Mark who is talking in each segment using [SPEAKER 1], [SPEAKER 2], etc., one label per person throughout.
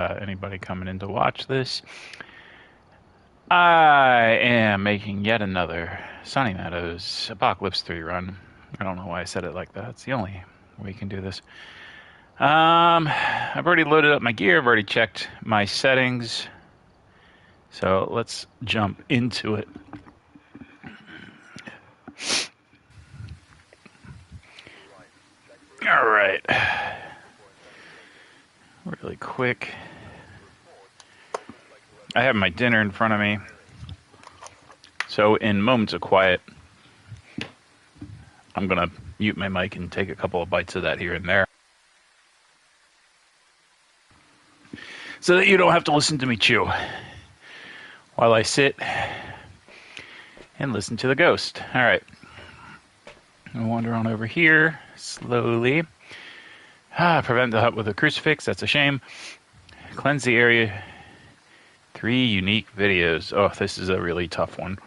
[SPEAKER 1] Anybody coming in to watch this. I am making yet another Sunny Meadows Apocalypse 3 run. I don't know why I said it like that. It's the only way you can do this. I've already loaded up my gear. I've already checked my settings. So let's jump into it. All right. Really quick. I have my dinner in front of me. So in moments of quiet, I'm going to mute my mic and take a couple of bites of that here and there, so that you don't have to listen to me chew while I sit and listen to the ghost. All right. I'll wander on over here slowly. Prevent the hut with a crucifix. That's a shame. Cleanse the area. 3 unique videos. Oh, this is a really tough one.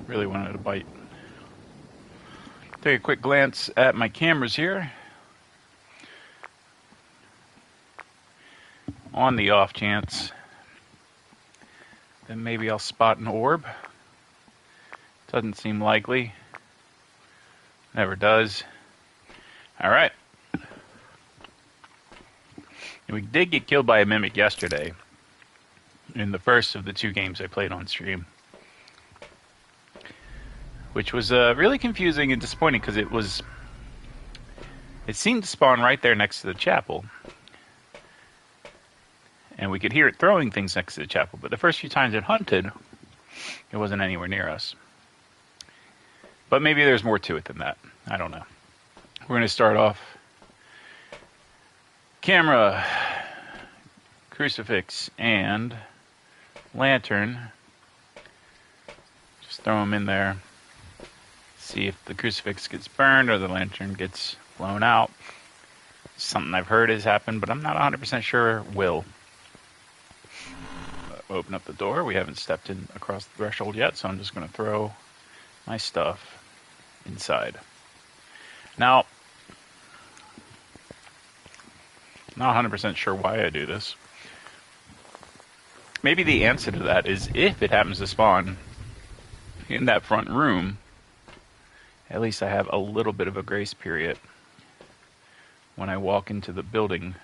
[SPEAKER 1] Really wanted a bite. Take a quick glance at my cameras here. On the off chance, then maybe I'll spot an orb. Doesn't seem likely. Never does. Alright. We did get killed by a mimic yesterday, in the first of the 2 games I played on stream, which was really confusing and disappointing because it seemed to spawn right there next to the chapel, and we could hear it throwing things next to the chapel, but the first few times it hunted, it wasn't anywhere near us. But maybe there's more to it than that. I don't know. We're going to start off camera, crucifix, and lantern. Just throw them in there. See if the crucifix gets burned or the lantern gets blown out. Something I've heard has happened, but I'm not 100% sure will. Open up the door. We haven't stepped in across the threshold yet, so I'm just going to throw my stuff inside. Now, not 100% sure why I do this. Maybe the answer to that is if it happens to spawn in that front room, at least I have a little bit of a grace period when I walk into the building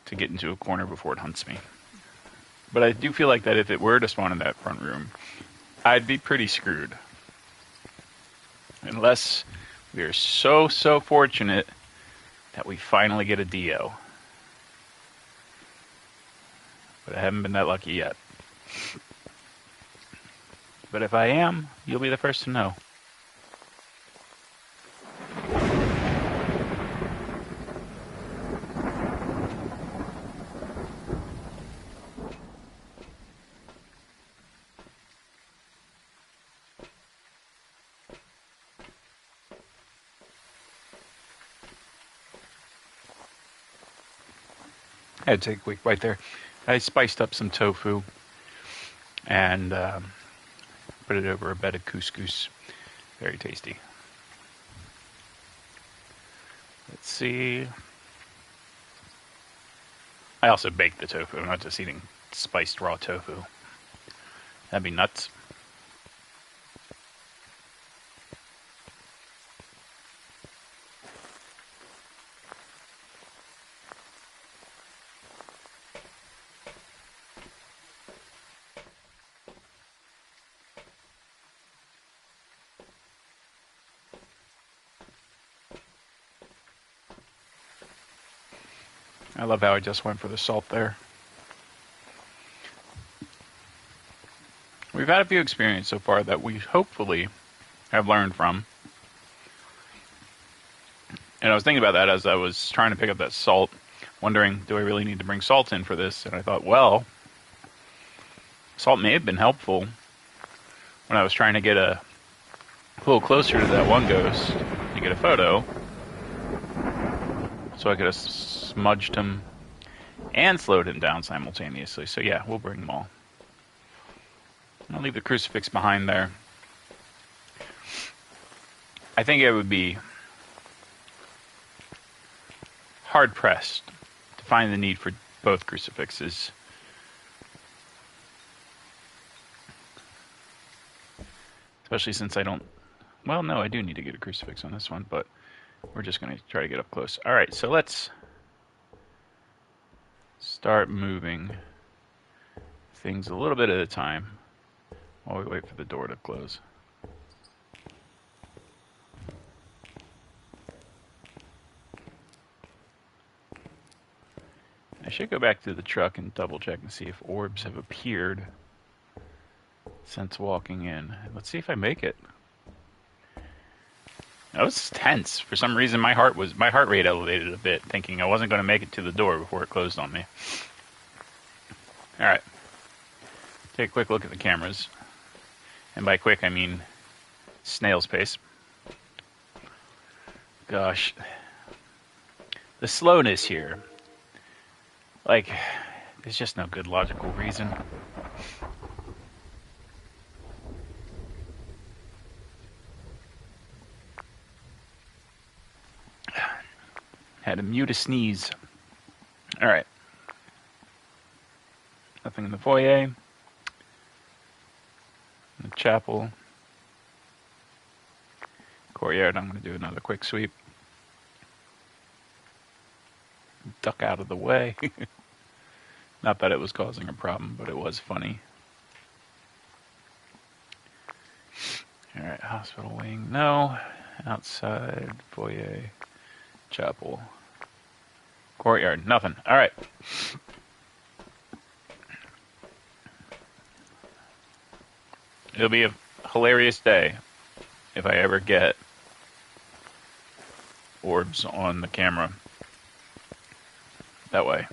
[SPEAKER 1] to get into a corner before it hunts me. But I do feel like that if it were to spawn in that front room, I'd be pretty screwed. Unless we are so fortunate that we finally get a DO. But I haven't been that lucky yet. But if I am, you'll be the first to know. I had to take a quick bite there. I spiced up some tofu and put it over a bed of couscous. Very tasty. Let's see. I also baked the tofu. I'm not just eating spiced raw tofu. That'd be nuts. I love how I just went for the salt there. We've had a few experiences so far that we hopefully have learned from. And I was thinking about that as I was trying to pick up that salt, wondering, do I really need to bring salt in for this? And I thought, well, salt may have been helpful when I was trying to get a little closer to that one ghost to get a photo, so I could have smudged him and slowed him down simultaneously. So yeah, we'll bring them all. I'll leave the crucifix behind there. I think it would be hard-pressed to find the need for both crucifixes. Especially since I don't... Well, no, I do need to get a crucifix on this one, but we're just going to try to get up close. All right, so let's start moving things a little bit at a time while we wait for the door to close. I should go back to the truck and double check and see if orbs have appeared since walking in. Let's see if I make it. That was tense. For some reason, my heart rate elevated a bit, thinking I wasn't going to make it to the door before it closed on me. All right. Take a quick look at the cameras. And by quick, I mean snail's pace. Gosh. The slowness here. Like, there's just no good logical reason. Had to mute a sneeze. All right. Nothing in the foyer. In the chapel. Courtyard, I'm going to do another quick sweep. Duck out of the way. Not that it was causing a problem, but it was funny. All right, hospital wing, no. Outside, foyer, chapel, courtyard, nothing. All right. It'll be a hilarious day if I ever get orbs on the camera that way.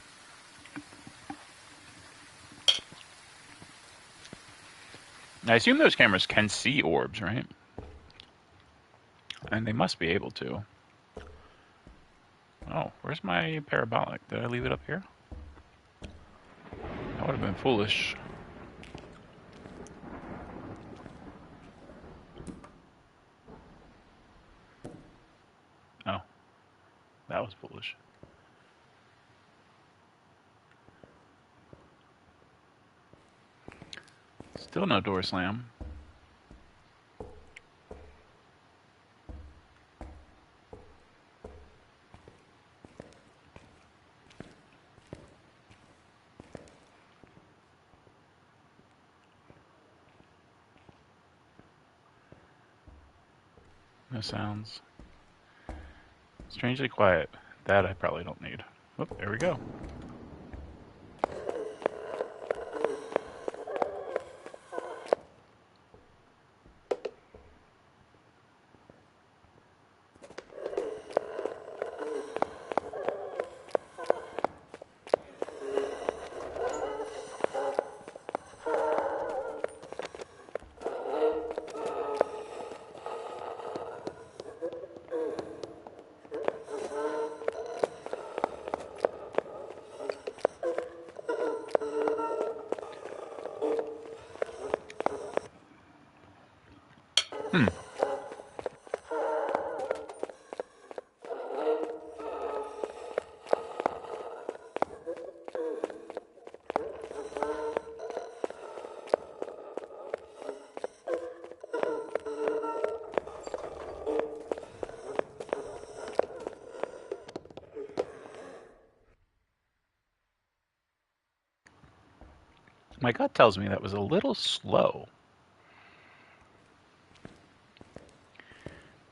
[SPEAKER 1] I assume those cameras can see orbs, right? And they must be able to. Oh, where's my parabolic? Did I leave it up here? That would have been foolish. Oh, that was foolish. Still no door slam. No sounds. Strangely quiet. That I probably don't need. Oh, there we go. My gut tells me that was a little slow.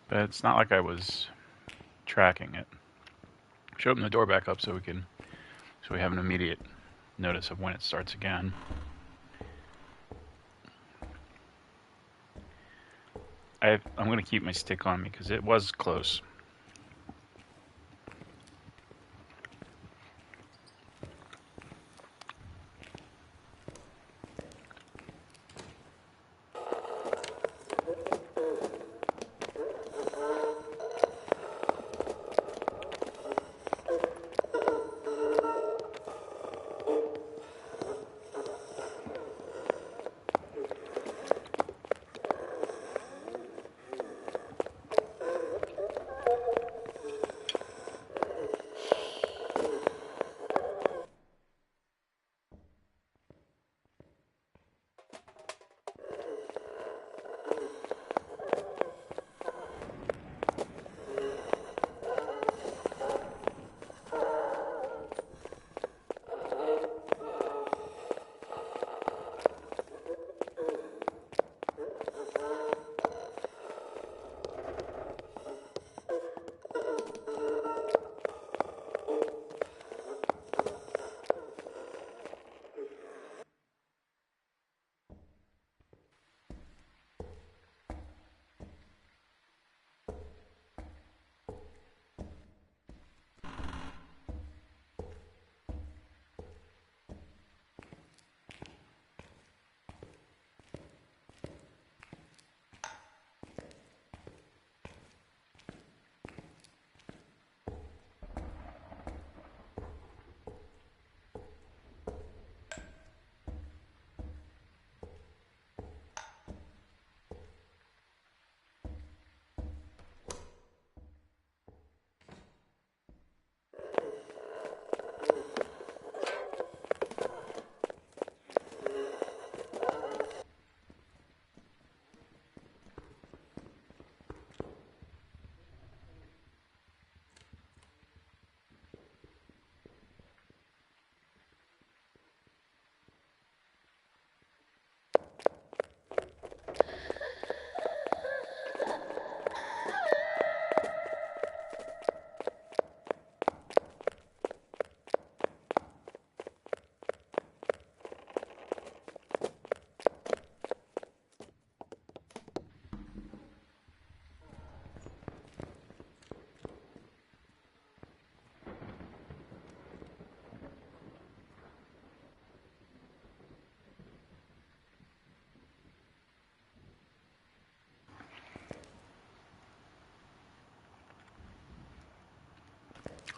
[SPEAKER 1] But it's not like I was tracking it. Should open the door back up so we have an immediate notice of when it starts again. I'm going to keep my stick on me because it was close.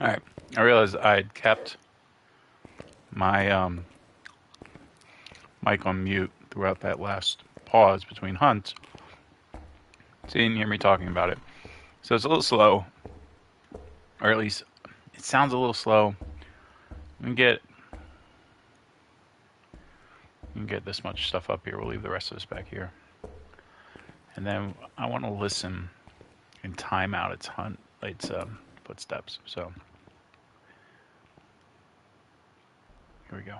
[SPEAKER 1] All right. I realized I'd kept my mic on mute throughout that last pause between hunts, so you didn't hear me talking about it. So it's a little slow, or at least it sounds a little slow. We can get this much stuff up here. We'll leave the rest of this back here. And then I want to listen and time out its footsteps. So here we go.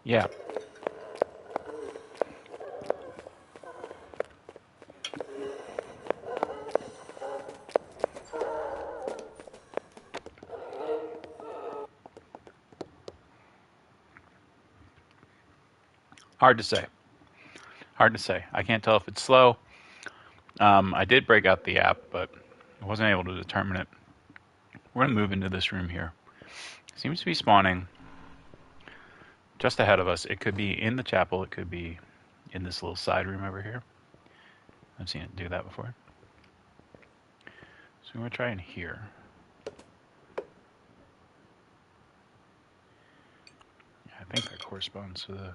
[SPEAKER 1] Yeah. Hard to say. Hard to say. I can't tell if it's slow. I did break out the app, but I wasn't able to determine it. We're going to move into this room here. It seems to be spawning just ahead of us. It could be in the chapel. It could be in this little side room over here. I've seen it do that before. So we're going to try in here. Yeah, I think that corresponds to the...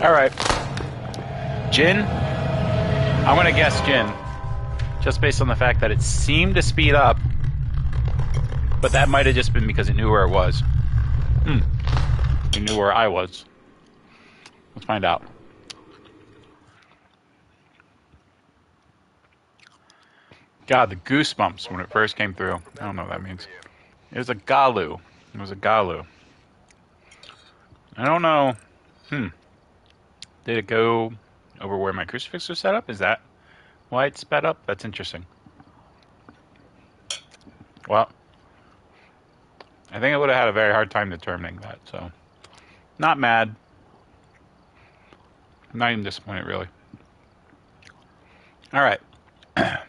[SPEAKER 1] All right. Jinn? I'm going to guess Jinn. Just based on the fact that it seemed to speed up. But that might have just been because it knew where it was. It knew where I was. Let's find out. God, the goosebumps when it first came through. I don't know what that means. It was a Galu. It was a Galu. I don't know. Did it go over where my crucifix was set up? Is that why it sped up? That's interesting. Well, I think I would have had a very hard time determining that, so... Not mad. Not even disappointed, really. Alright. But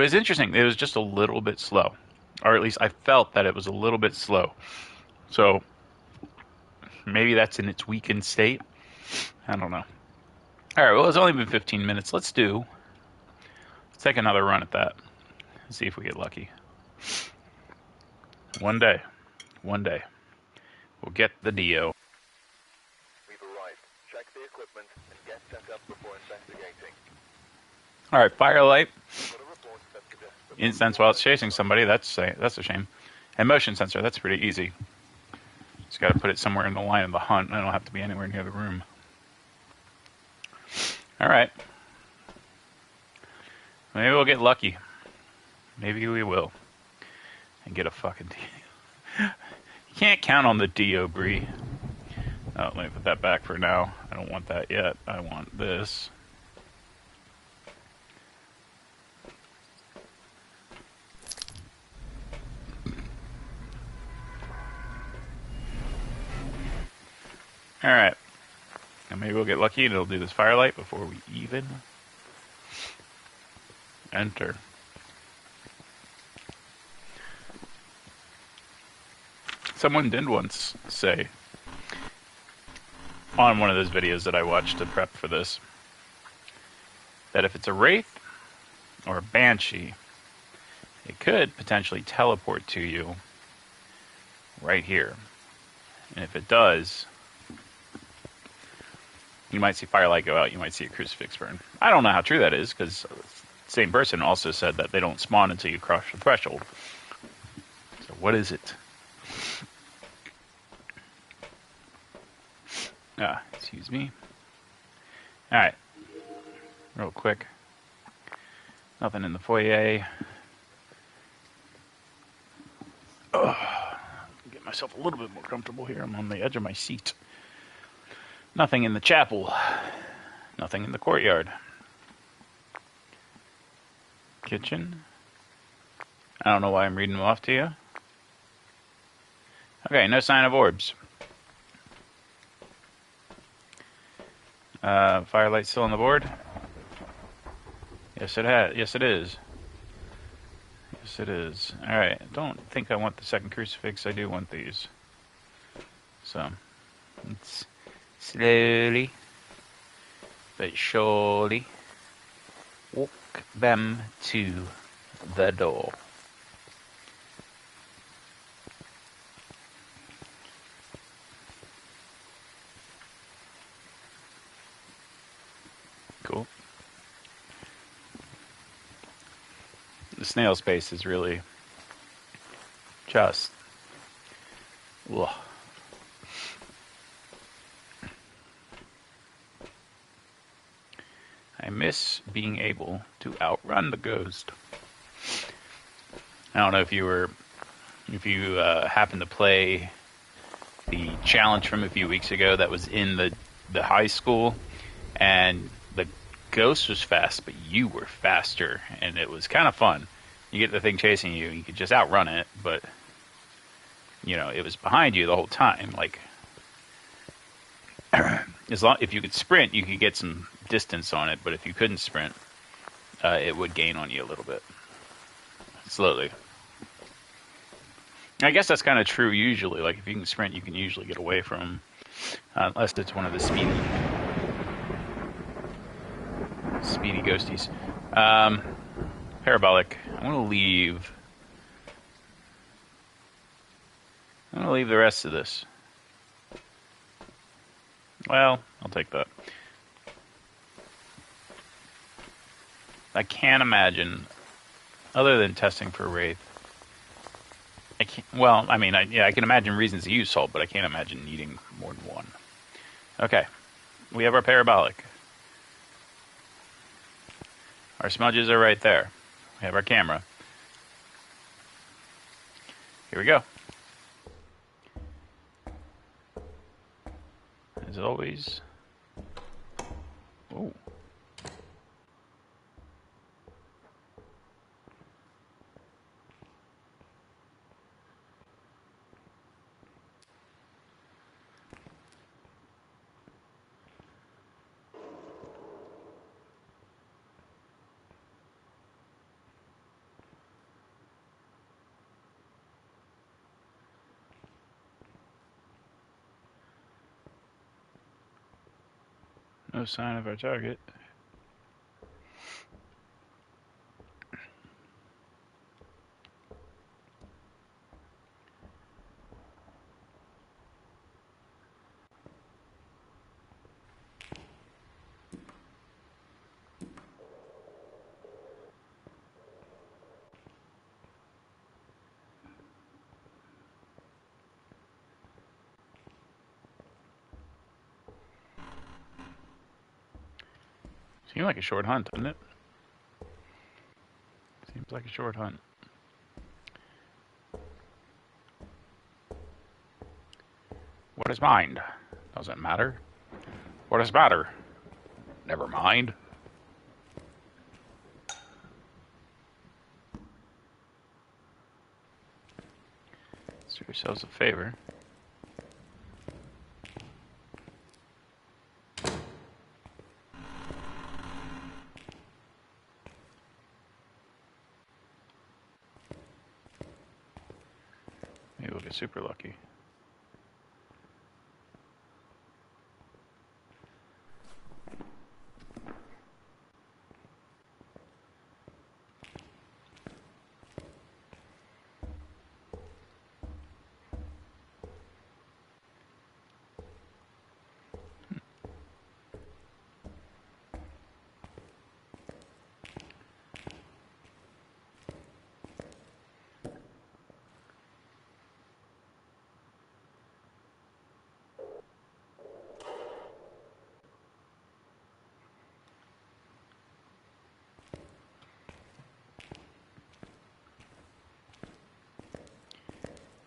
[SPEAKER 1] it's interesting. It was just a little bit slow. Or at least I felt that it was a little bit slow. So... maybe that's in its weakened state. I don't know. Alright, well, it's only been 15 minutes. Let's take another run at that. See if we get lucky. One day. We'll get the Dio.
[SPEAKER 2] We've arrived. Check the equipment and get set up before investigating.
[SPEAKER 1] Alright, firelight. Incense while it's chasing somebody. That's a shame. And motion sensor. That's pretty easy. Just got to put it somewhere in the line of the hunt. I don't have to be anywhere near the room. Alright. Maybe we'll get lucky. Maybe we will. And get a fucking Dio. You can't count on the Dio, Bree. Oh, let me put that back for now. I don't want that yet. I want this. Alright. So maybe we'll get lucky and it'll do this firelight before we even enter. Someone did once say on one of those videos that I watched to prep for this that if it's a wraith or a banshee, it could potentially teleport to you right here. And if it does, you might see firelight go out, you might see a crucifix burn. I don't know how true that is, because the same person also said that they don't spawn until you cross the threshold. So what is it? Excuse me. Alright. Real quick. Nothing in the foyer. Get myself a little bit more comfortable here. I'm on the edge of my seat. Nothing in the chapel. Nothing in the courtyard. Kitchen. I don't know why I'm reading them off to you. Okay, no sign of orbs. Firelight still on the board? Yes, it has. Yes, it is. Yes, it is. Alright, I don't think I want the second crucifix. I do want these. So, let's slowly but surely walk them to the door. Cool. The snail space is really just... Ugh. I miss being able to outrun the ghost. I don't know if you happened to play the challenge from a few weeks ago that was in the high school, and the ghost was fast, but you were faster, and it was kind of fun. You get the thing chasing you, you could just outrun it, but you know, it was behind you the whole time. Like, if you could sprint, you could get some distance on it, but if you couldn't sprint, it would gain on you a little bit. Slowly. I guess that's kind of true usually. Like, if you can sprint, you can usually get away from, unless it's one of the speedy ghosties. Parabolic. I'm gonna leave the rest of this. Well, I'll take that. I can't imagine, other than testing for Wraith, I can't, well, I mean, I can imagine reasons to use salt, but I can't imagine needing more than one. Okay, we have our parabolic. Our smudges are right there. We have our camera. Here we go. As always. Ooh. No sign of our target. Seems like a short hunt, doesn't it? Seems like a short hunt. What is mind? Doesn't matter. What does matter? Never mind. Let's do ourselves a favor. we'll get super lucky.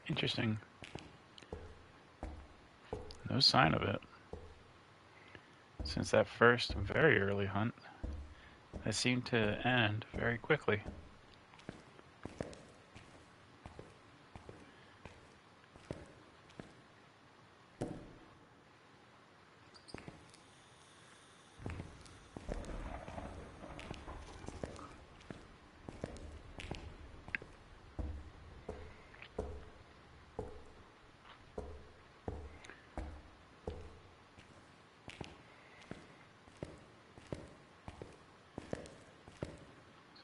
[SPEAKER 1] Interesting. No sign of it. Since that first very early hunt, that seemed to end very quickly.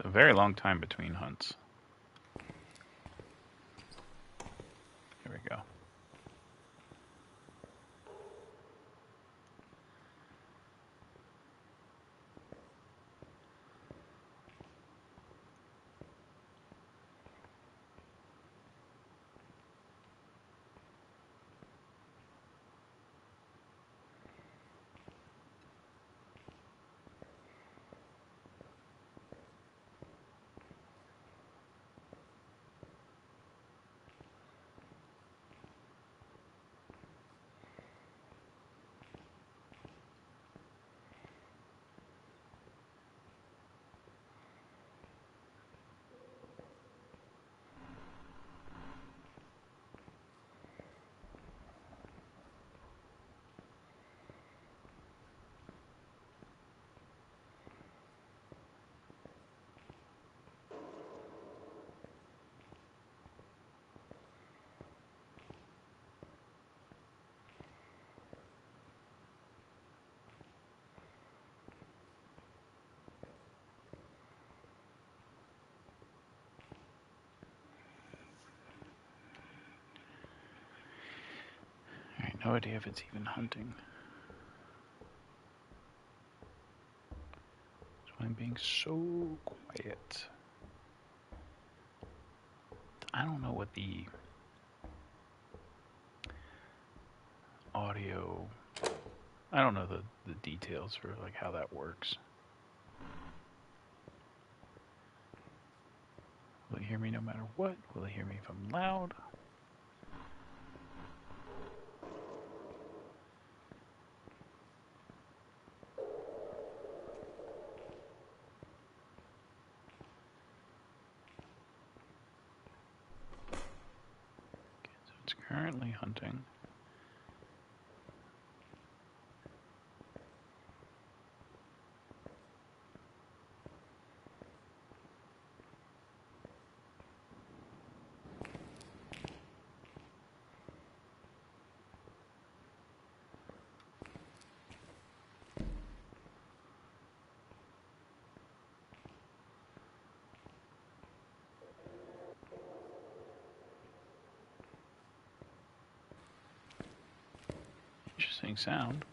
[SPEAKER 1] A very long time between hunts. Here we go. Alright, no idea if it's even hunting. That's why I'm being so quiet. I don't know what the audio... I don't know the details for like how that works. Will it hear me no matter what? Will it hear me if I'm loud? Okay, so it's currently hunting. Interesting sound.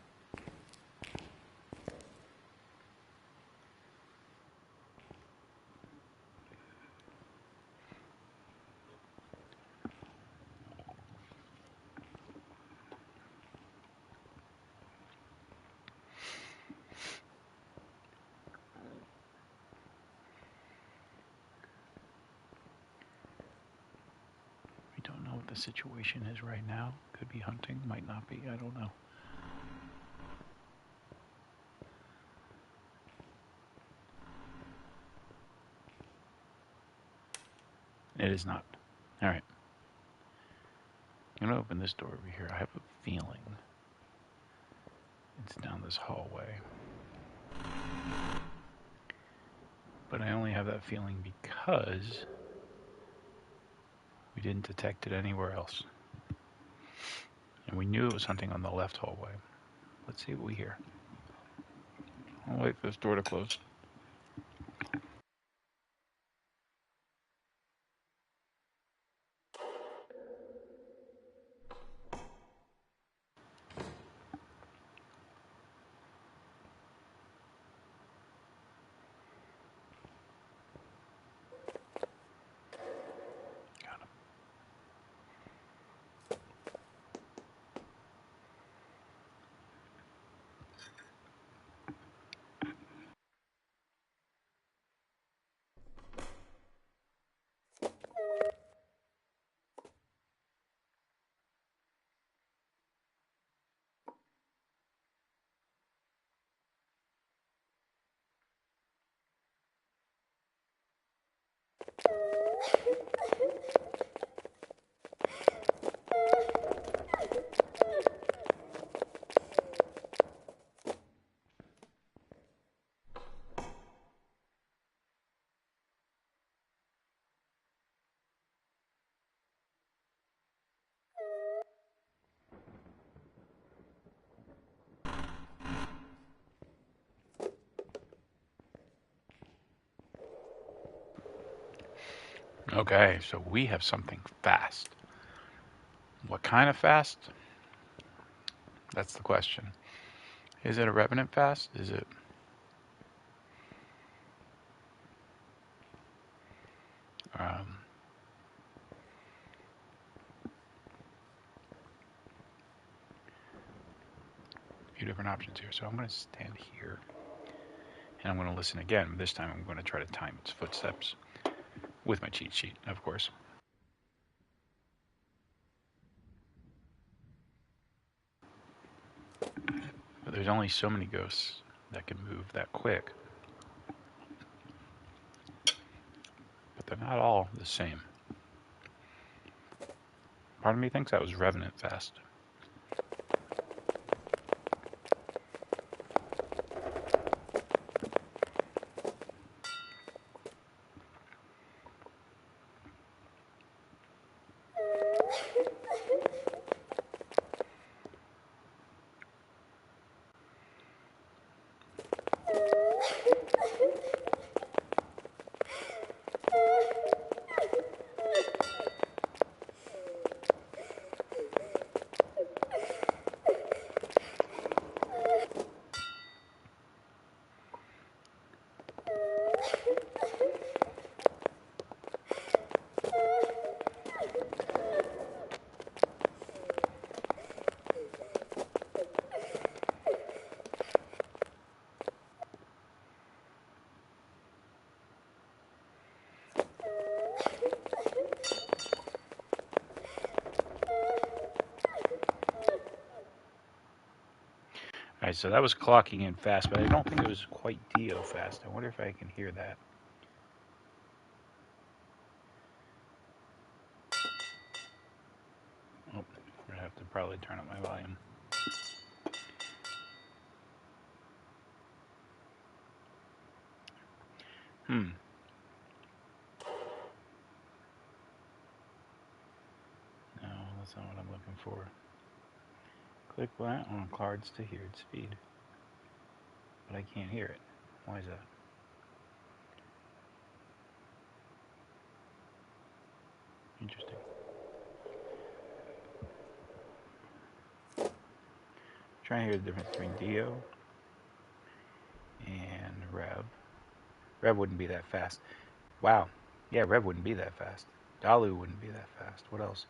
[SPEAKER 1] We don't know what the situation is right now. Could be hunting, might not be, I don't know. It is not. Alright. I'm gonna open this door over here. I have a feeling it's down this hallway. But I only have that feeling because we We didn't detect it anywhere else. And we knew it was hunting on the left hallway. Let's see what we hear. I'll wait for this door to close. Got him. Okay, so we have something fast. What kind of fast? That's the question. Is it a revenant fast? Is it... Um, a few different options here. So I'm going to stand here. And I'm going to listen again. This time I'm going to try to time its footsteps with my cheat sheet, of course. But there's only so many ghosts that can move that quick. But they're not all the same. Part of me thinks that was revenant fast. Alright, so that was clocking in fast, but I don't think it was quite Dio fast. I wonder if I can hear that. Oh, I'm going to have to probably turn up my volume. No, that's not what I'm looking for. Click on cards to hear its speed. But I can't hear it. Why is that? Interesting. Trying to hear the difference between Dio and Rev. Rev wouldn't be that fast. Wow. Yeah, Rev wouldn't be that fast. Dalu wouldn't be that fast. What else?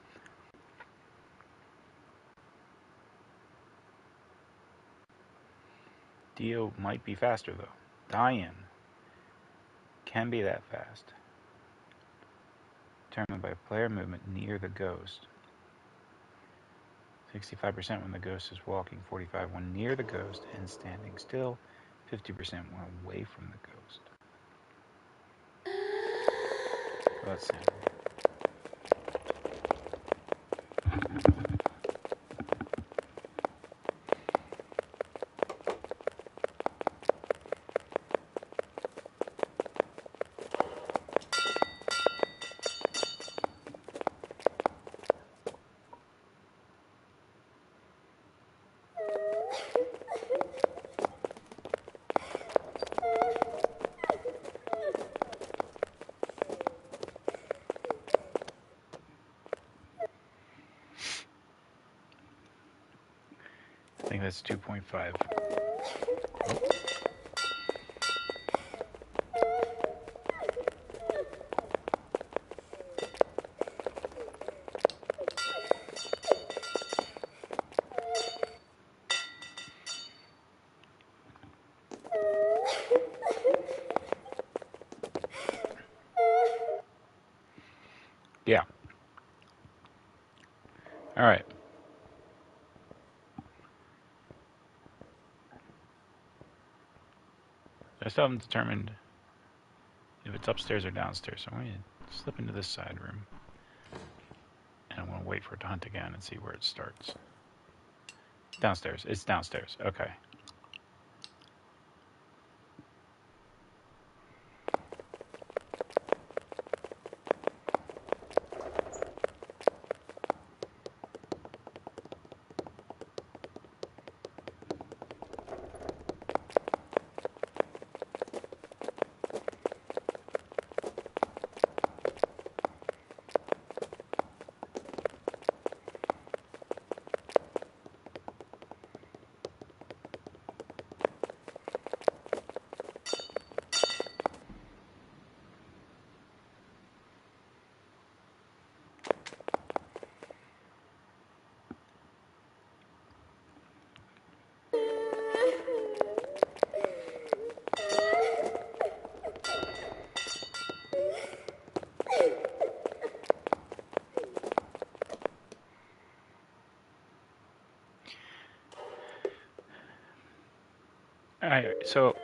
[SPEAKER 1] Dio might be faster though. Diane can be that fast. Determined by player movement near the ghost. 65% when the ghost is walking, 45% when near the ghost and standing still, 50% when away from the ghost. Let's see. that's 2.5. Yeah. All right. I still haven't determined if it's upstairs or downstairs. So I'm going to slip into this side room. And I'm going to wait for it to hunt again and see where it starts. Downstairs. It's downstairs. Okay. All right. So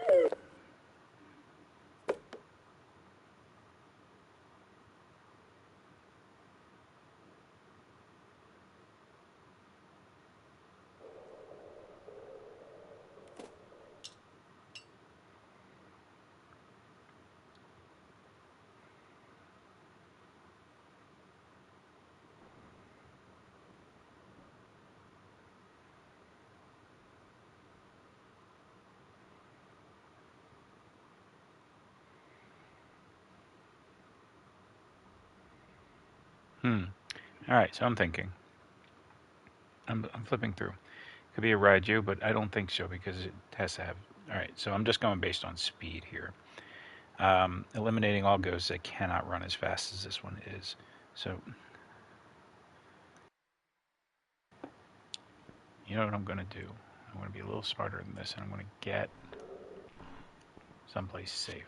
[SPEAKER 1] all right. So I'm thinking. I'm flipping through. Could be a Raiju, but I don't think so because it has to have. All right. So I'm just going based on speed here. Eliminating all ghosts that cannot run as fast as this one is. So, you know what I'm going to do? I'm going to be a little smarter than this, and I'm going to get someplace safe.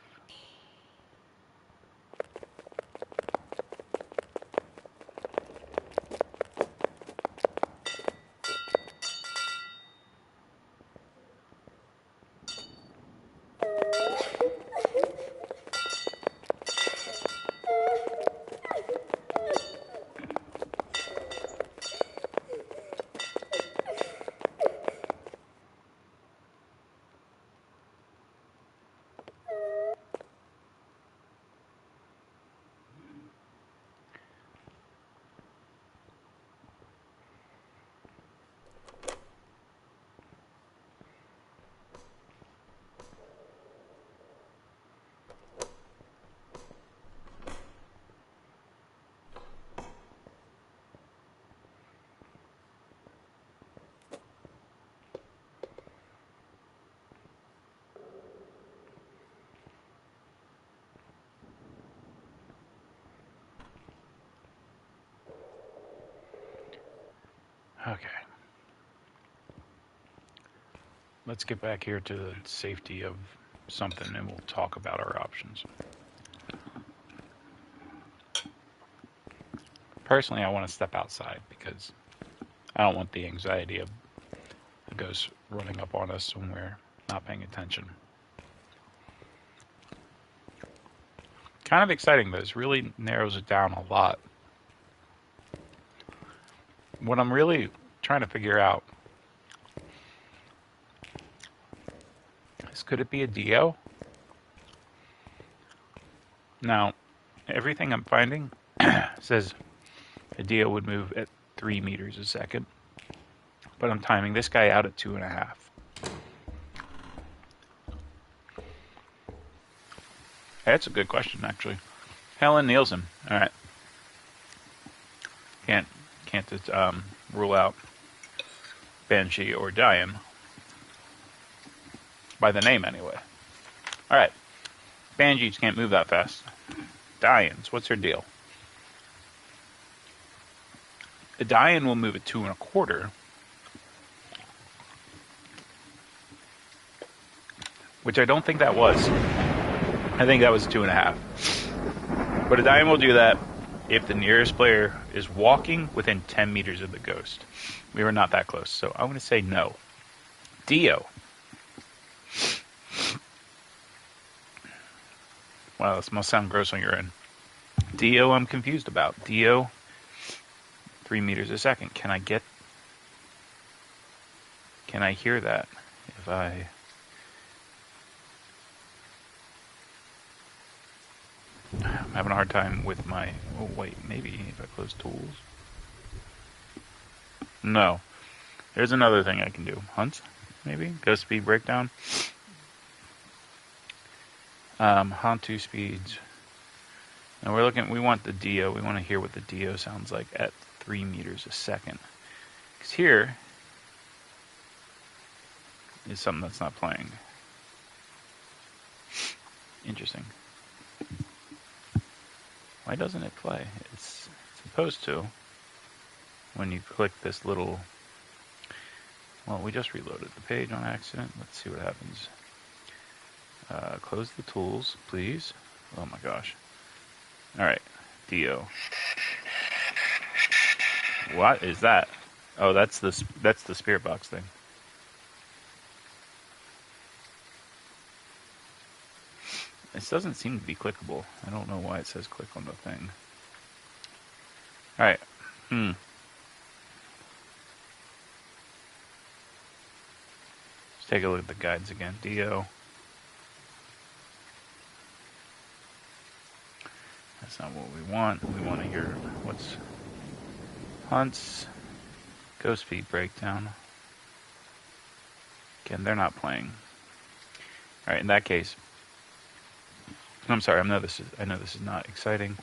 [SPEAKER 1] Okay. Let's get back here to the safety of something, and we'll talk about our options. Personally, I want to step outside because I don't want the anxiety of a ghost running up on us when we're not paying attention. Kind of exciting, though. This really narrows it down a lot. What I'm really trying to figure out is, could it be a Dio? Now, everything I'm finding says a Dio would move at 3 meters a second, but I'm timing this guy out at 2.5. That's a good question, actually. Helen Nielsen. All right. Can't rule out Banshee or Diane. By the name, anyway. Alright. Banshees can't move that fast. Dians, what's her deal? A Dian will move at 2 1/4. Which I don't think that was. I think that was 2 1/2. But a Dian will do that if the nearest player is walking within 10 meters of the ghost. We were not that close, so I'm going to say no. Dio. Wow, this must sound gross on your end. Dio, I'm confused about. Dio, 3 meters a second. Can I hear that? If I'm having a hard time with my... Oh, wait, maybe if I close tools. No. There's another thing I can do. Hunts, maybe? Ghost speed breakdown. Hantu speeds. Now we want the Dio. We want to hear what the Dio sounds like at 3 meters a second. Because here is something that's not playing. Interesting. Why doesn't it play? It's supposed to. When you click this little... Well, we just reloaded the page on accident. Let's see what happens. Close the tools, please. Oh my gosh. Alright, Dio. What is that? Oh, that's the spirit box thing. This doesn't seem to be clickable. I don't know why it says click on the thing. Alright. Let's take a look at the guides again. Dio. That's not what we want. We want to hear what's hunts, ghost speed breakdown. Again, they're not playing. All right, in that case, I'm sorry. I know this is not exciting.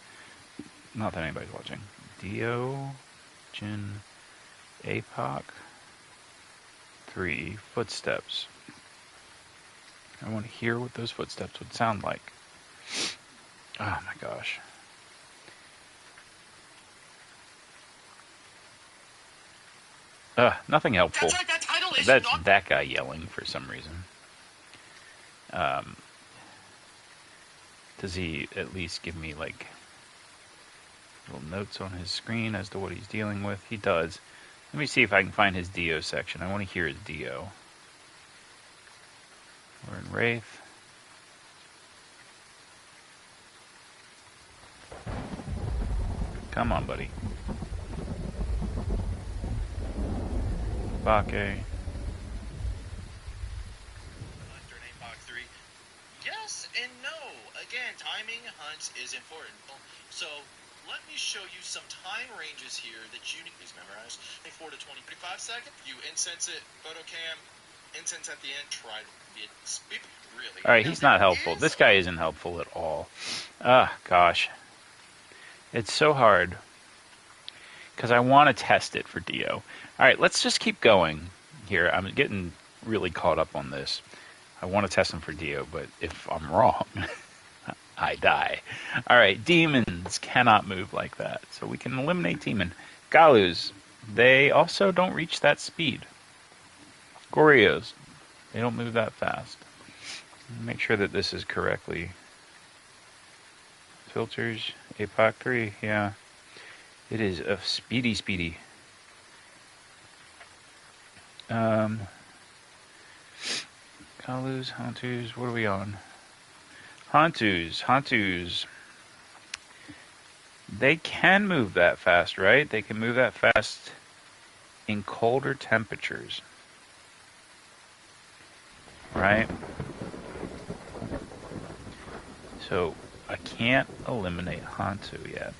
[SPEAKER 1] Not that anybody's watching. Dio, Jin, Apoc, 3 footsteps. I want to hear what those footsteps would sound like. Oh my gosh. Nothing helpful.
[SPEAKER 3] That's right, that title is
[SPEAKER 1] That's
[SPEAKER 3] not...
[SPEAKER 1] that guy yelling for some reason. Does he at least give me like little notes on his screen as to what he's dealing with? He does. Let me see if I can find his Dio section. I want to hear his Dio. We're in Wraith. Come on, buddy. Bake.
[SPEAKER 3] Yes and no. Again, timing hunts is important. So let me show you some time ranges here that you need to memorize. 4 to 20, 35 seconds. You incense it, photo cam, incense at the end. Try to be it. Really.
[SPEAKER 1] All right, he's not helpful. This guy isn't helpful at all. Gosh. It's so hard. Because I want to test it for Dio. All right, let's just keep going here. I'm getting really caught up on this. I want to test him for Dio, but if I'm wrong, I die. All right, demons cannot move like that. So we can eliminate demon. Galus, they also don't reach that speed. Gorios, they don't move that fast. Make sure that this is correctly. Filters, Apoc 3, yeah. It is a speedy. Galus, Hantus, what are we on? Hantus. They can move that fast, right? They can move that fast in colder temperatures. Right? So, I can't eliminate Hantu yet.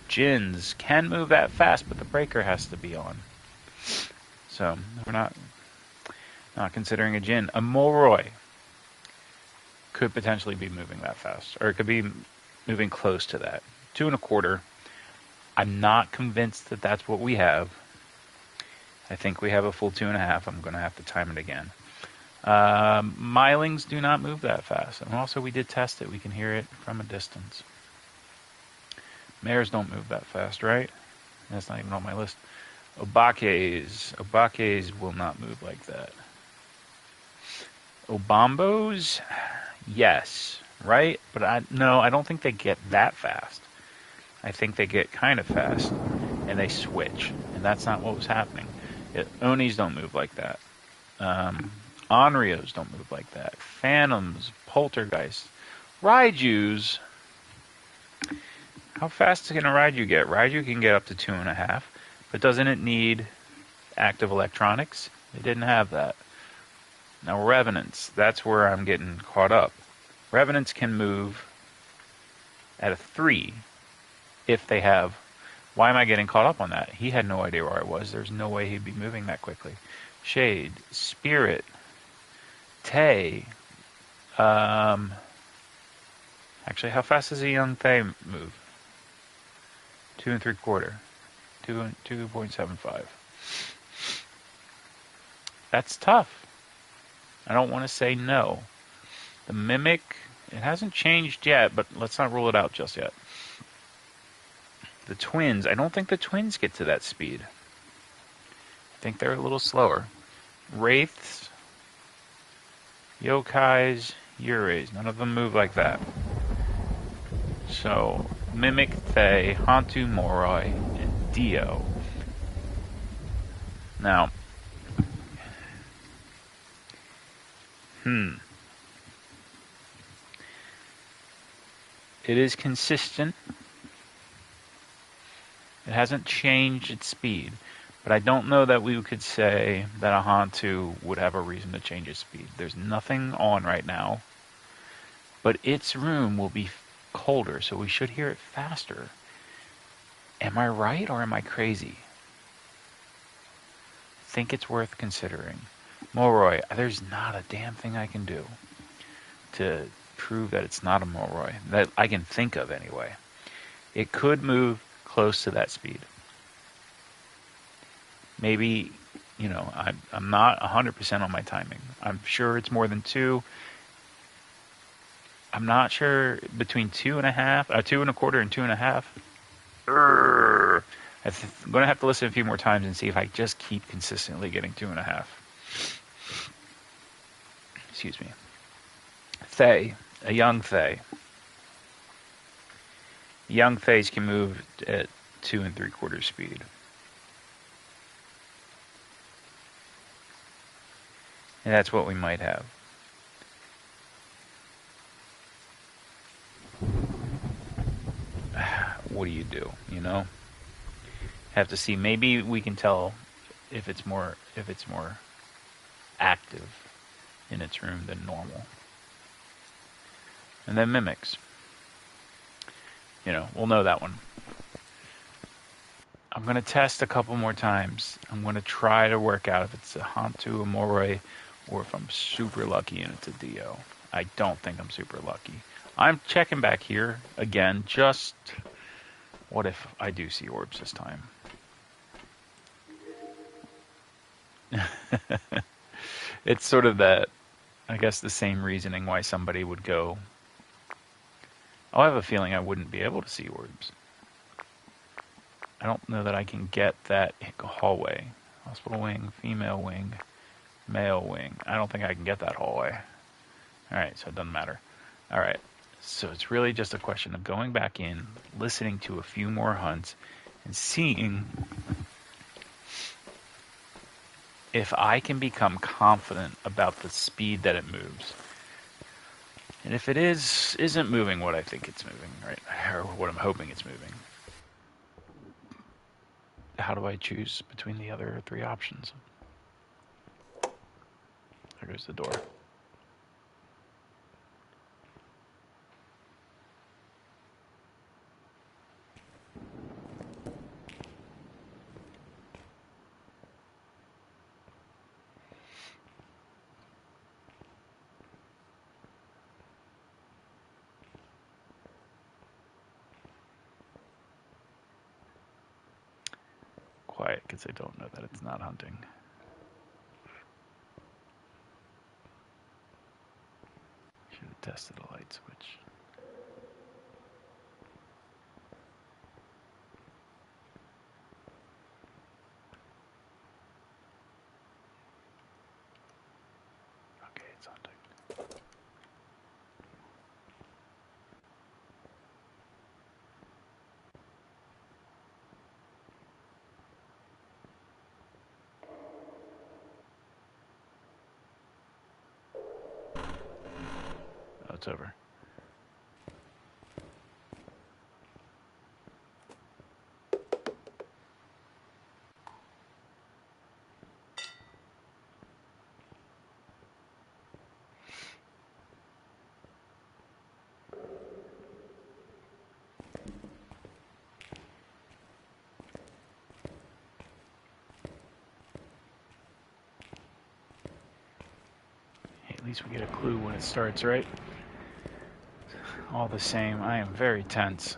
[SPEAKER 1] Jinns can move that fast, but the breaker has to be on. So, we're not considering a Jinn. A Moroi could potentially be moving that fast, or it could be moving close to that. 2 1/4. I'm not convinced that that's what we have. I think we have a full 2.5. I'm going to have to time it again. Milings do not move that fast. And also, we did test it. We can hear it from a distance. Mares don't move that fast, right? That's not even on my list. Obaques will not move like that. Obombos, yes, right? But I don't think they get that fast. I think they get kind of fast, and they switch, and that's not what was happening. Onis don't move like that. Onryos don't move like that. Phantoms, Poltergeists, Raijus. How fast can a Raiju get? Raiju can get up to 2.5, but doesn't it need active electronics? They didn't have that. Now Revenants, that's where I'm getting caught up. Revenants can move at a 3 if they have... Why am I getting caught up on that? He had no idea where I was. There's no way he'd be moving that quickly. Shade, Spirit, Tay. Actually, how fast does a young Thay move? 2 3/4. 2.75. That's tough. I don't want to say no. The Mimic, it hasn't changed yet, but let's not rule it out just yet. The Twins, I don't think the Twins get to that speed. I think they're a little slower. Wraiths, Yokais, Yureis, none of them move like that. So, Mimic, Thay, Hantu, Moroi, and Dio. Now, it is consistent. It hasn't changed its speed. But I don't know that we could say that a Hantu would have a reason to change its speed. There's nothing on right now. But its room will be colder, so we should hear it faster. Am I right or am I crazy? I think it's worth considering. Moroi, there's not a damn thing I can do to prove that it's not a Moroi. That I can think of anyway. It could move close to that speed. Maybe, I'm not 100% on my timing. I'm sure it's more than 2. I'm not sure between 2.5, 2.25 and 2.5. I'm going to have to listen a few more times and see if I just keep consistently getting 2.5. Excuse me. Thay, a young Thay. Young Thays can move at 2 3/4 speed. And that's what we might have. What do you do, Have to see. Maybe we can tell if it's more active in its room than normal. And then mimics. We'll know that one. I'm going to test a couple more times. I'm going to try to work out if it's a Hantu, a Moroi, or if I'm super lucky and it's a Dio. I don't think I'm super lucky. I'm checking back here again, just what if I do see orbs this time? It's sort of that, I guess, the same reasoning why somebody would go, I have a feeling I wouldn't be able to see orbs. I don't know that I can get that hallway. Hospital wing, female wing, male wing. I don't think I can get that hallway. Alright, so it doesn't matter. Alright, so it's really just a question of going back in, listening to a few more hunts, and seeing if I can become confident about the speed that it moves. And if it isn't moving what I think it's moving, right, or what I'm hoping it's moving, how do I choose between the other 3 options? There goes the door. Quiet Alright, because I don't know that it's not hunting. Should have tested a light switch. Okay, it's hunting. Oh, it's over. Hey, at least we get a clue when it starts, right? All the same, I am very tense.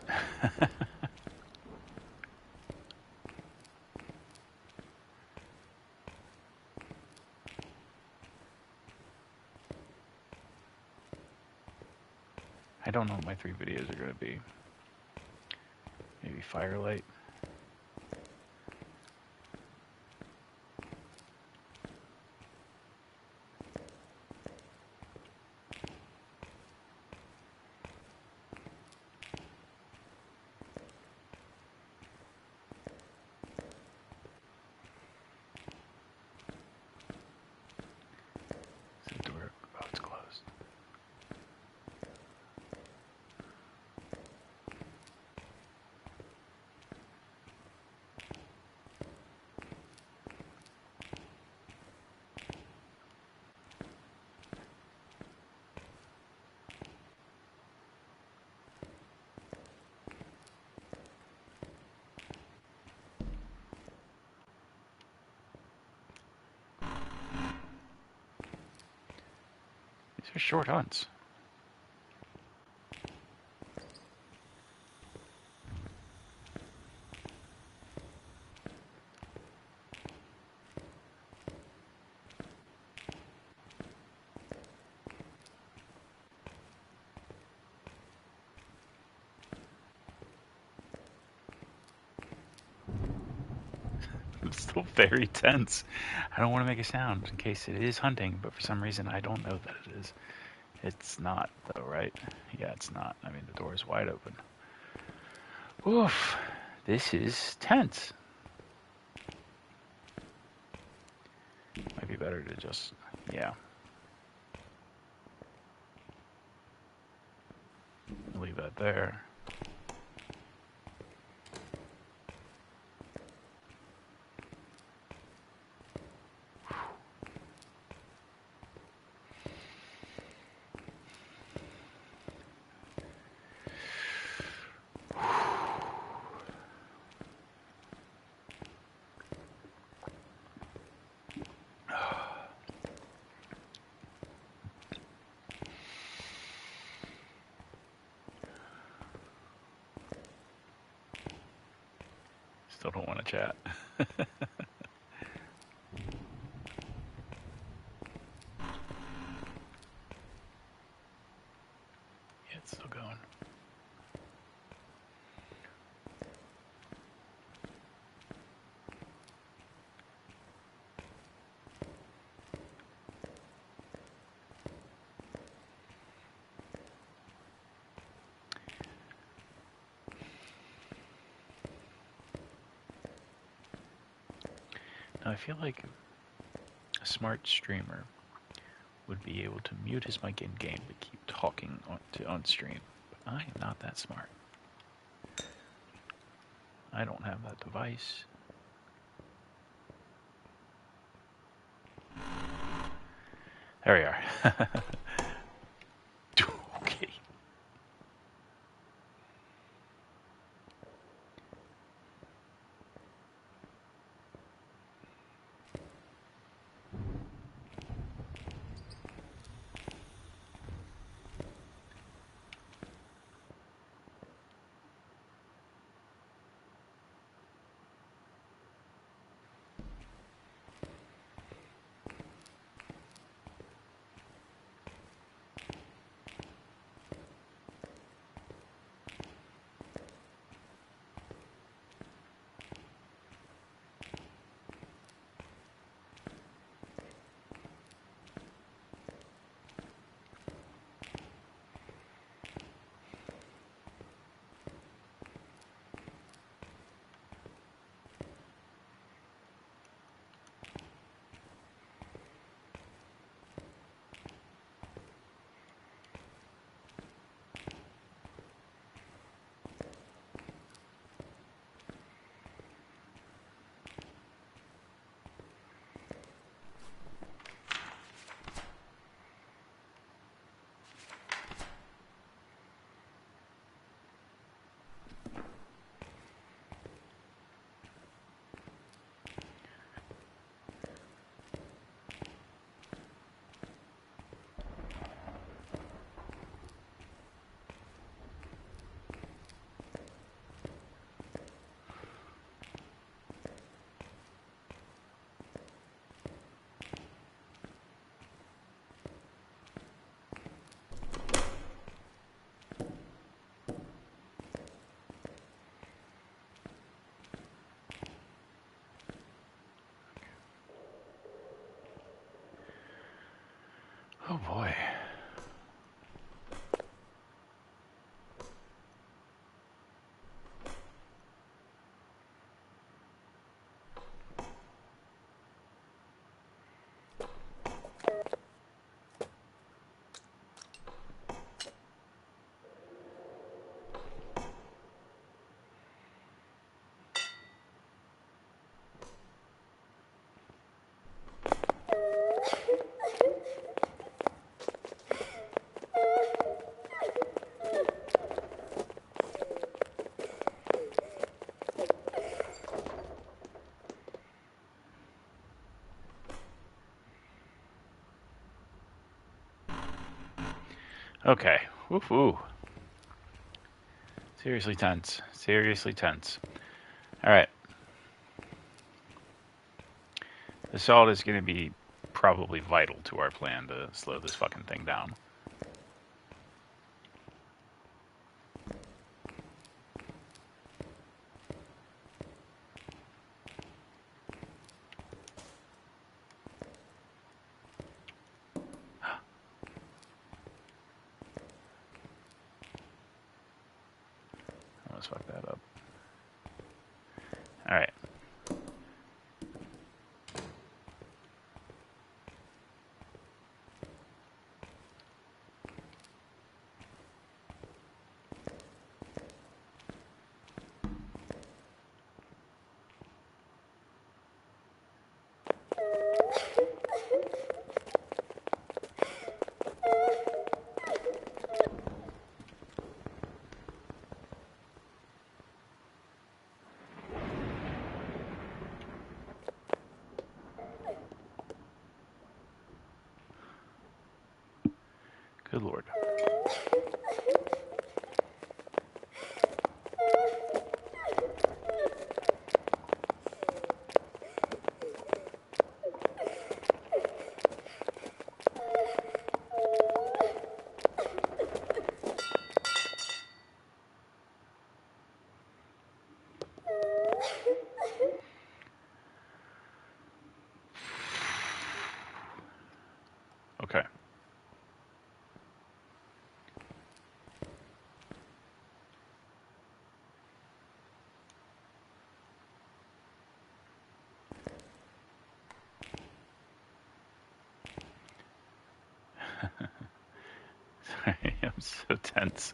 [SPEAKER 1] I don't know what my 3 videos are going to be. Maybe Firelight. Is the door? Oh, it's closed. These are short hunts. I'm still very tense. I don't want to make a sound in case it is hunting, but for some reason I don't know that it is. It's not, though, right? Yeah, it's not. I mean, the door is wide open. Oof. This is tense. Might be better to just, yeah. Leave that there. Still don't want to chat. Yeah, it's still going. Now, I feel like a smart streamer would be able to mute his mic in game but keep talking on stream. But I am not that smart. I don't have that device. There we are. Okay. Oh boy. Okay. Woohoo. Seriously tense. Seriously tense. Alright. The salt is going to be probably vital to our plan to slow this fucking thing down. Let's fuck that up. Alright. Good lord. Okay. Sorry, I'm so tense.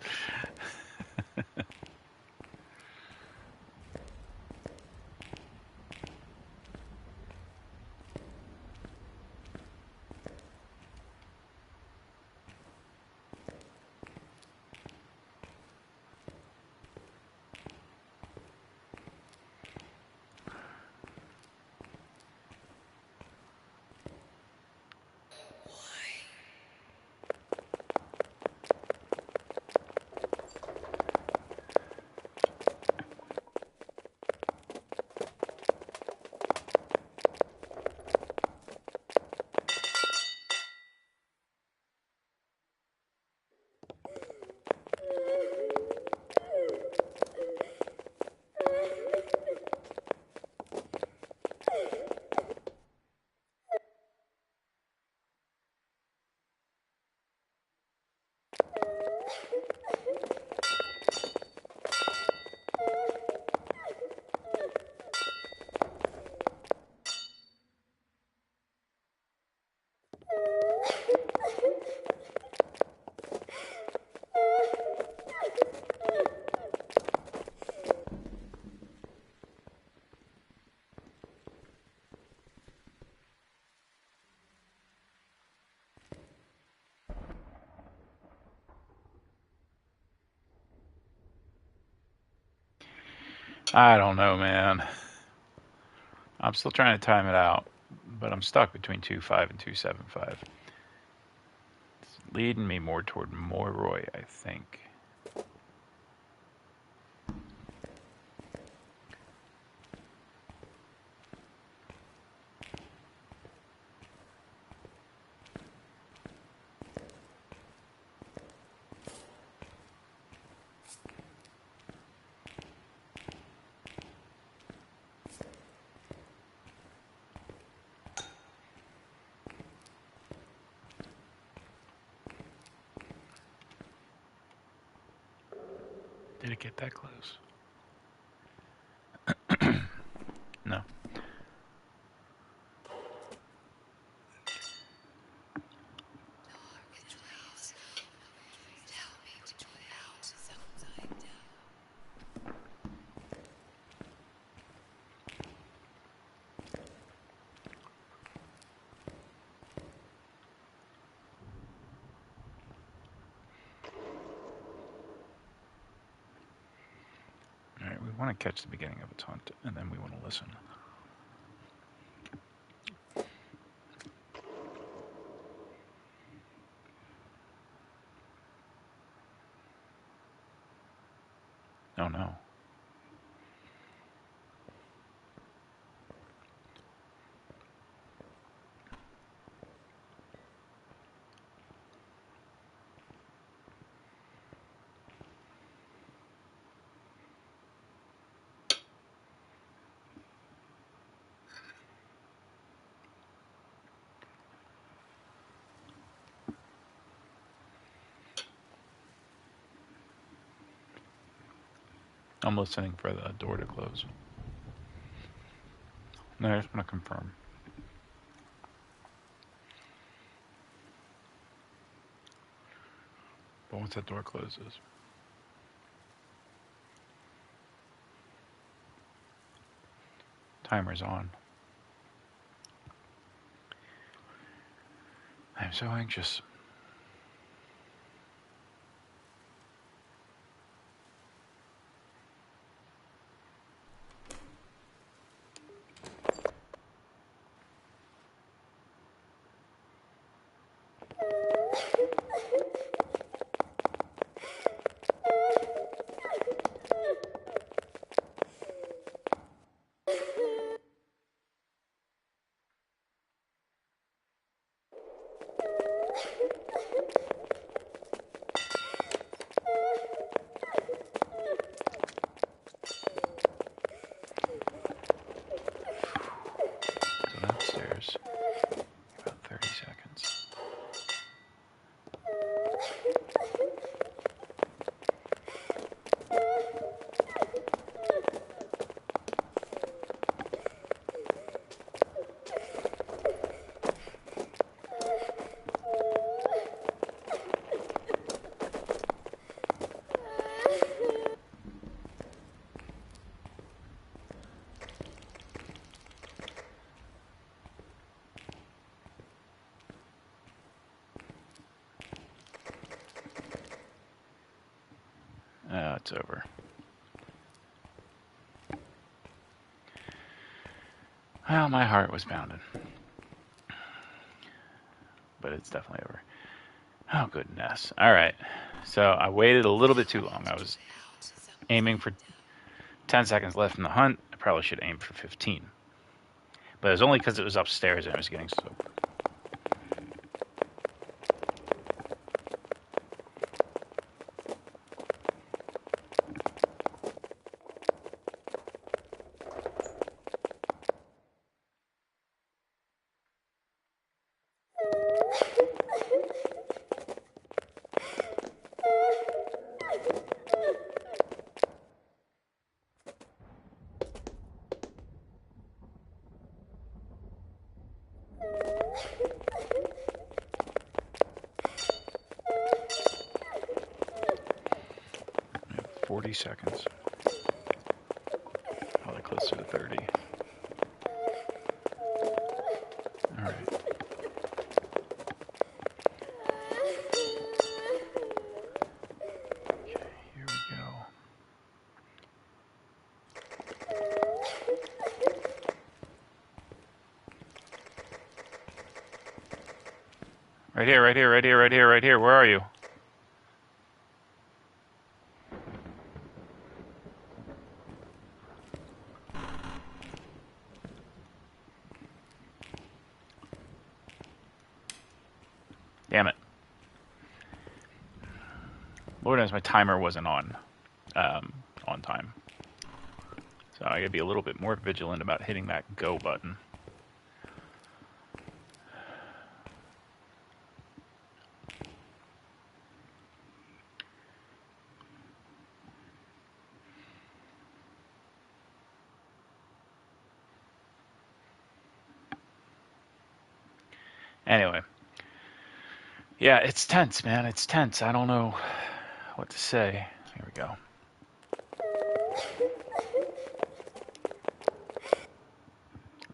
[SPEAKER 1] I don't know, man. I'm still trying to time it out, but I'm stuck between 2.5 and 2.75. It's leading me more toward Moroi, I think. Did it get that close? No. Alright, we want to catch the beginning of its hunt, and then we want to listen. Oh no. I'm listening for the door to close. No, I just want to confirm. But once that door closes, timer's on. I'm so anxious. So downstairs, about 30 seconds. It's over. Well, my heart was pounding. But it's definitely over. Oh, goodness. Alright. So I waited a little bit too long. I was aiming for 10 seconds left in the hunt. I probably should aim for 15. But it was only because it was upstairs and I was getting so... I have 40 seconds. Probably closer to 30. Alright. Okay, here we go. Right here, right here, right here, right here, right here. Where are you? Damn it. Lord knows my timer wasn't on time. So I gotta be a little bit more vigilant about hitting that go button. Anyway. Yeah, it's tense, man. It's tense. I don't know what to say. Here we go.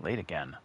[SPEAKER 1] Late again.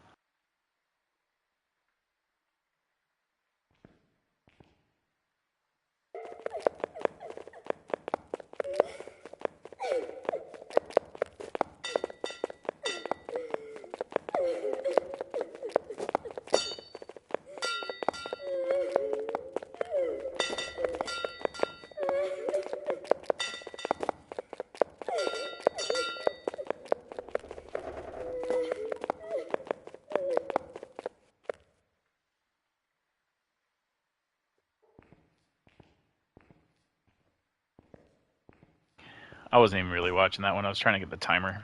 [SPEAKER 1] I wasn't even really watching that one. I was trying to get the timer.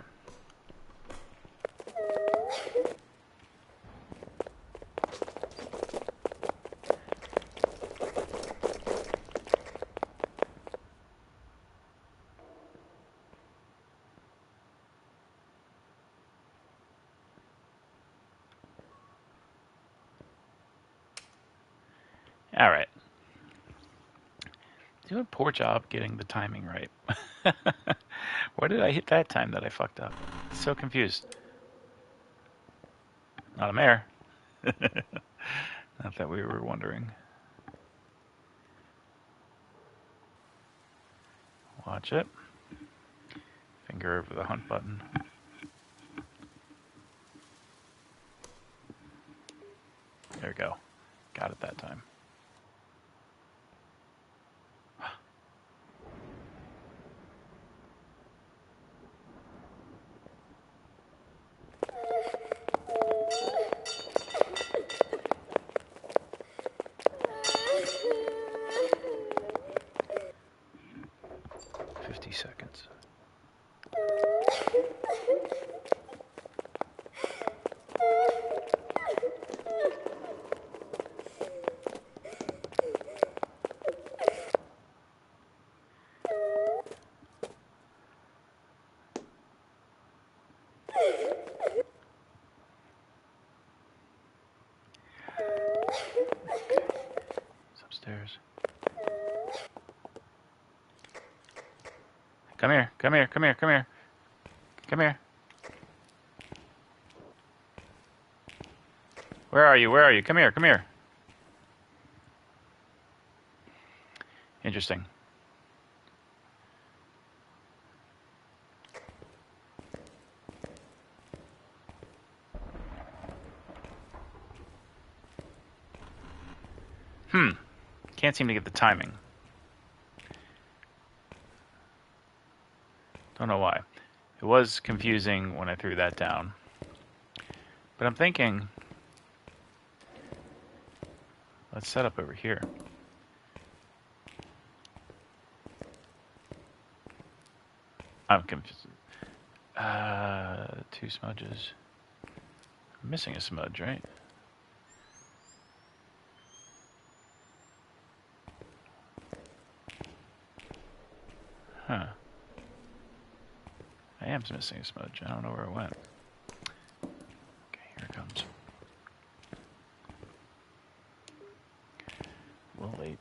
[SPEAKER 1] All right. Doing a poor job getting the timing right. Where did I hit that time that I fucked up? So confused. Not a mare. Not that we were wondering. Watch it. Finger over the hunt button. There we go. Got it that time. Seconds. It's upstairs. Come here, come here, come here, come here. Come here. Where are you? Where are you? Come here, come here. Interesting. Can't seem to get the timing. Don't know why. It was confusing when I threw that down. But I'm thinking, let's set up over here. I'm confused. 2 smudges. I'm missing a smudge, right? Huh. I am missing a smudge. I don't know where it went. Okay, here it comes. A little late.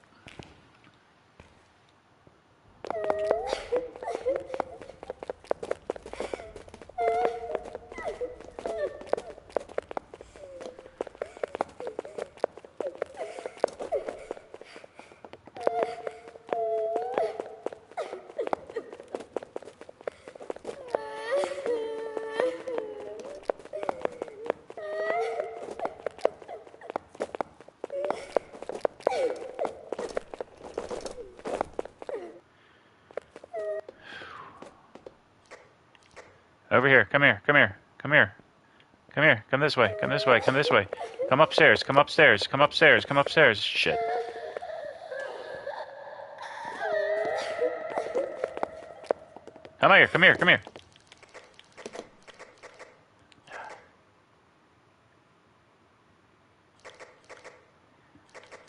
[SPEAKER 1] Over here. Come here. Come here. Come here. Come here. Come this way. Come this way. Come this way. Come upstairs. Come upstairs. Come upstairs. Come upstairs. Shit. Come here. Come here. Come here.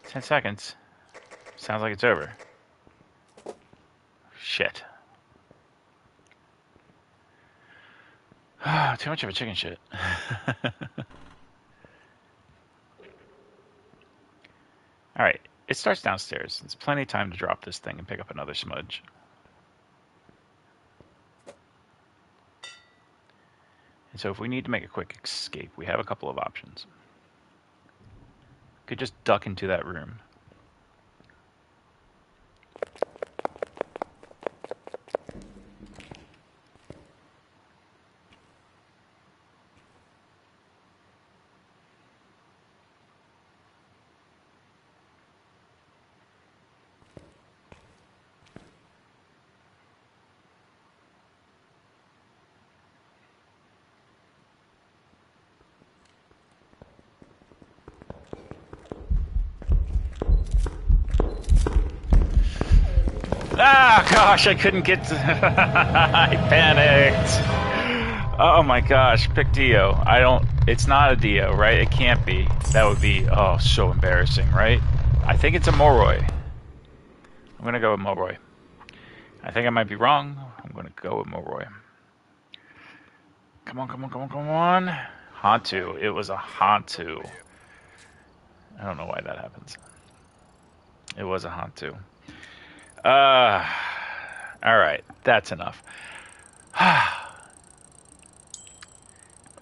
[SPEAKER 1] 10 seconds. Sounds like it's over. Shit. Too much of a chicken shit. It starts downstairs. There's plenty of time to drop this thing and pick up another smudge. And so if we need to make a quick escape, we have a couple of options. Could just duck into that room. Ah, gosh, I couldn't get to... I panicked. Oh my gosh, pick Dio. I don't... It's not a Dio, right? It can't be. That would be, oh, so embarrassing, right? I think it's a Moroi. I'm gonna go with Moroi. I think I might be wrong. I'm gonna go with Moroi. Come on, come on, come on, come on. Hantu. It was a Hantu. I don't know why that happens. It was a Hantu. Alright, that's enough.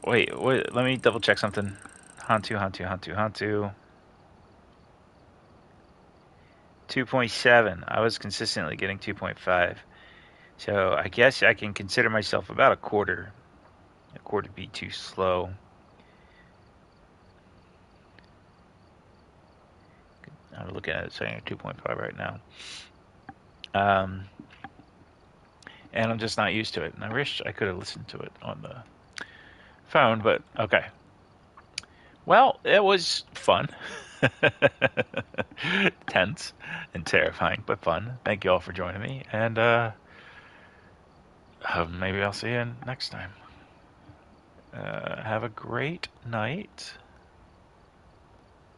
[SPEAKER 1] Wait, let me double check something. Hantu. 2.7. I was consistently getting 2.5. So I guess I can consider myself about a quarter. A quarter beat too slow. I'm looking at it saying 2.5 right now. And I'm just not used to it. And I wish I could have listened to it on the phone, but okay. Well, it was fun. Tense and terrifying, but fun. Thank you all for joining me, and maybe I'll see you next time. Have a great night.